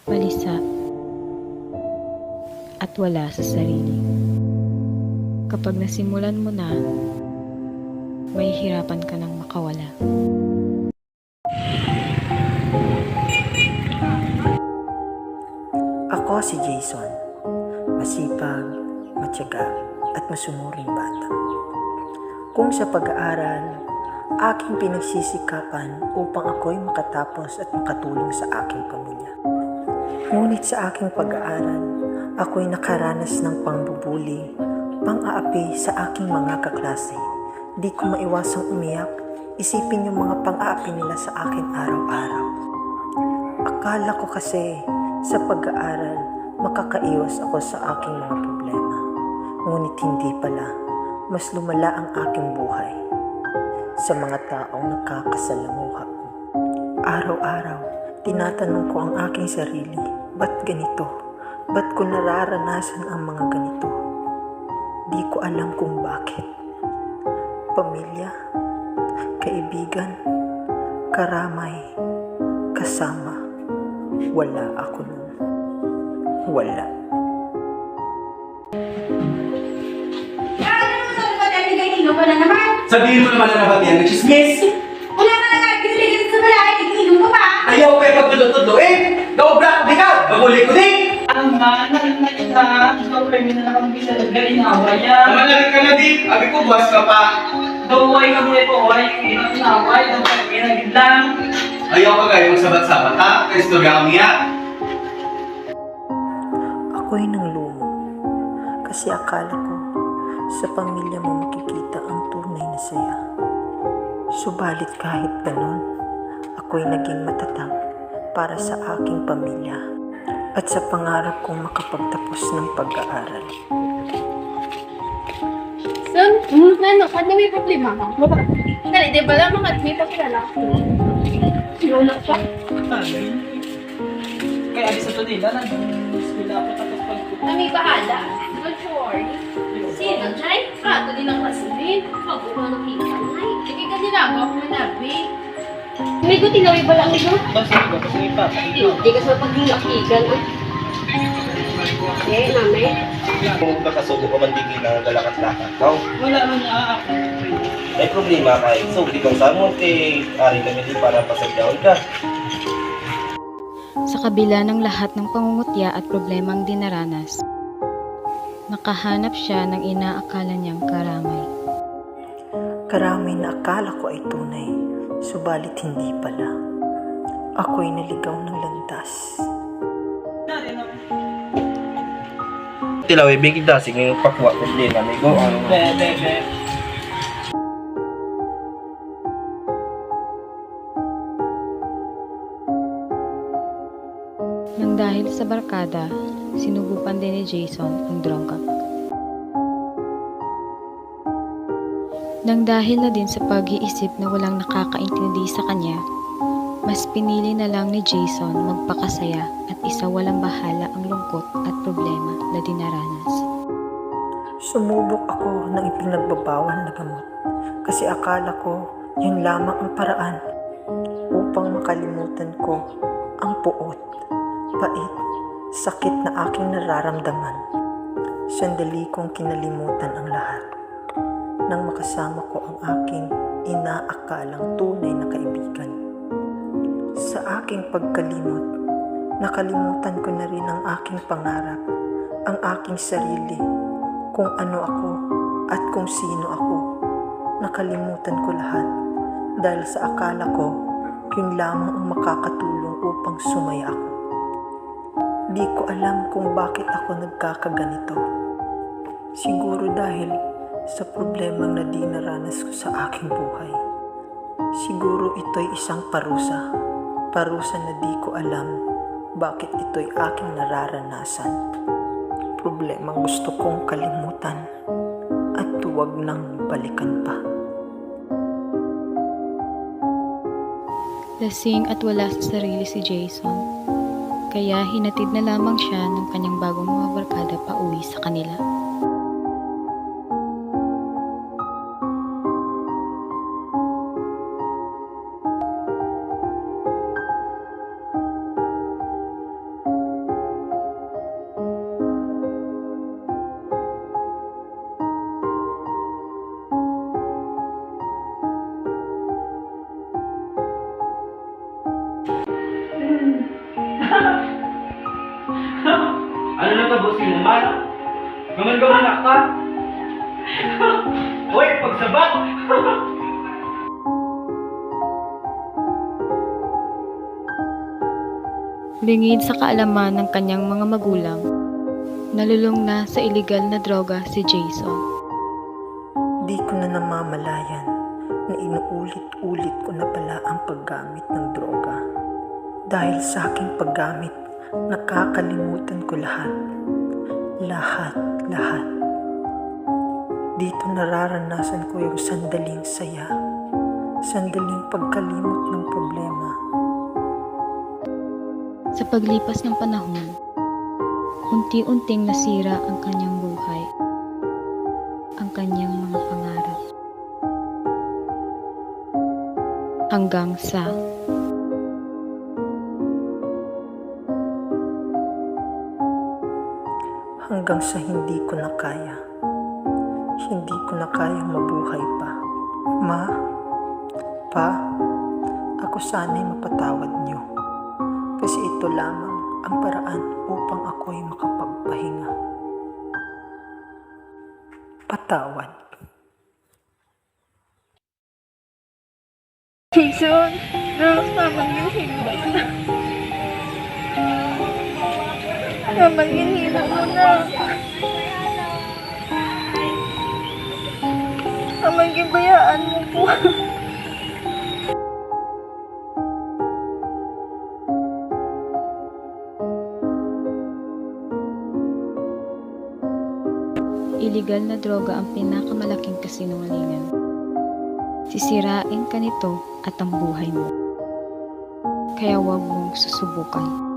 balisa, at wala sa sarili. Kapag nasimulan mo na, may hirapan ka ng makawala. Ako si Jason, masipag, matyaga, at masunuring bata. Kung sa pag-aaral, aking pinagsisikapan upang ako'y makatapos at makatulong sa aking pamilya. Ngunit sa aking pag-aaral, ako'y nakaranas ng pangbubuli, pang-aapi sa aking mga kaklase. Di ko maiwasang umiyak, isipin yung mga pang-aapi nila sa akin araw-araw. Akala ko kasi sa pag-aaral, makakaiwas ako sa aking mga problema. Ngunit hindi pala, mas lumala ang aking buhay sa mga taong nakakasalamuha ko. Araw-araw, tinatanong ko ang aking sarili, ba't ganito? Ba't ko nararanasan ang mga ganito? Di ko alam kung bakit. Pamilya, kaibigan, karamay, kasama, wala ako nun. Wala. Sabihin mo naman na naman yan, nag-chismis! Wala ka na nga, kiniligid sa balay, nag-inom ka pa? Ayaw ko yung pagtulog-tulo eh! Naubra ko ikaw! Maguli ko din! Ang narin na kita, sobrang na lang bisa galing away yan. Naman ka na din! Abi ko, buwas ka pa! Daway ka muna po, ay inaway, dapat pinagid lang. Ayaw ka kayo magsabat-sabat ha? Kaistorya kami ha? Ako'y nang lumo kasi akala ko sa pamilya mo makikita ang tunay na saya. Subalit kahit ganon, ako'y naging matatag para sa aking pamilya at sa pangarap kong makapagtapos ng pag-aaral. Son, ano, kanya may problema ka? Dali, di ba lang mga may pakilala ko? Sinuna pa? Kaya di sa to nila, nag-sila ako tapos pag-kupo. May bahala. Don't worry. Sino, Jai? Ito din ang kasulin. Mag-uwa ng hingay. Sige ka din ako, ako manabi. May guti na may balang ito? Basta ko, kasi ipapakita. Hindi ka sa pag-hingakigan. Eh, nanay. Kung kakasubo ka man di na galakat-lakat ka, Wala man na ako. may problema ka. So, di kang samon, ari kami din para pasadyawan ka. Sa kabila ng lahat ng pangungutya at problemang dinaranas, nakahanap siya ng inaakala niyang karamay. Karamay na akala ko ay tunay, subalit hindi pala. Ako'y naligaw ng landas. Tilaw, ibigay dasing yung pakwa problema. May go, ano. Bebe. Nang dahil sa barkada, sinubukan din ni Jason ang drongka. Nang dahil na din sa pag-iisip na walang nakakaintindi sa kanya, mas pinili na lang ni Jason magpakasaya at isa walang bahala ang lungkot at problema na dinaranas. Sumubok ako ng ipinagbabawal na gamot kasi akala ko yun lamang ang paraan upang makalimutan ko ang puot, pait, sakit na aking nararamdaman. Sandali kong kinalimutan ang lahat nang makasama ko ang aking inaakalang tunay na kaibigan. Sa aking pagkalimot, nakalimutan ko na rin ang aking pangarap, ang aking sarili, kung ano ako at kung sino ako. Nakalimutan ko lahat dahil sa akala ko yun lamang ang makakatulong upang sumaya ako. Di ko alam kung bakit ako nagkakaganito. Siguro dahil sa problemang na dinaranas ko sa aking buhay. Siguro ito'y isang parusa. Parusa na di ko alam bakit ito'y aking nararanasan. Problemang gusto kong kalimutan at huwag nang balikan pa. Lasing at wala sa sarili si Jason, kaya hinatid na lamang siya ng kanyang bagong mga barkada pa uwi sa kanila. Gaman-gaman ka. Hoy, pagsabat! Lingid sa kaalaman ng kanyang mga magulang, nalulong na sa iligal na droga si Jason. Di ko na namamalayan na inuulit-ulit ko na pala ang paggamit ng droga. Dahil sa aking paggamit, nakakalimutan ko lahat. Lahat. Dito nararanasan ko yung sandaling saya, sandaling pagkalimot ng problema. Sa paglipas ng panahon, unti-unting nasira ang kanyang buhay, ang kanyang mga pangarap. Hanggang sa hindi ko na kaya. Hindi ko na kayang mabuhay pa. Ma, Pa, ako sana'y mapatawad niyo. Kasi ito lamang ang paraan upang ako'y makapagpahinga. Patawad. Jason, naman yung hilo. Naman yung hilo mo na. Naman yung bayaan mo po. iligal na droga ang pinakamalaking kasinungalingan. Sisirain ka nito at ang buhay mo. Kaya huwag mong susubukan.